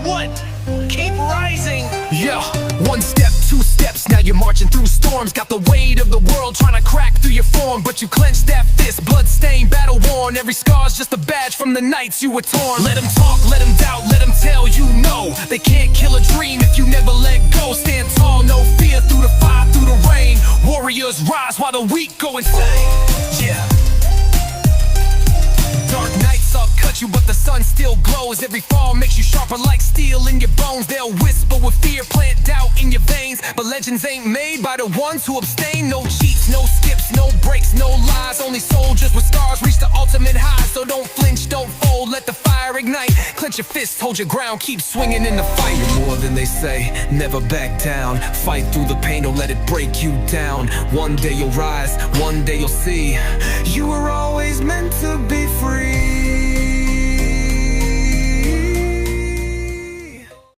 What? Keep rising. Yeah, one step, two steps, now you're marching through storms. Got the weight of the world trying to crack through your form, but you clench that fist, blood-stained, battle-worn. Every scar's just a badge from the nights you were torn. Let them talk, let them doubt, let them tell you no. They can't kill a dream if you never let go. Stand tall, no fear, through the fire, through the rain. Warriors rise while the weak go insane. Yeah. Dark nights all cut you, but the sun still glows. Every fall makes you sharper like steel in your bones. They'll whisper with fear, plant doubt in your veins, but legends ain't made by the ones who abstain. No cheats, no skips, no breaks, no lies. Only soldiers with scars reach the ultimate high. So don't flinch, don't fold, let the fire ignite. Clench your fists, hold your ground, keep swinging in the fight. You're more than they say, never back down. Fight through the pain, don't let it break you down. One day you'll rise, one day you'll see. You were always meant to be free.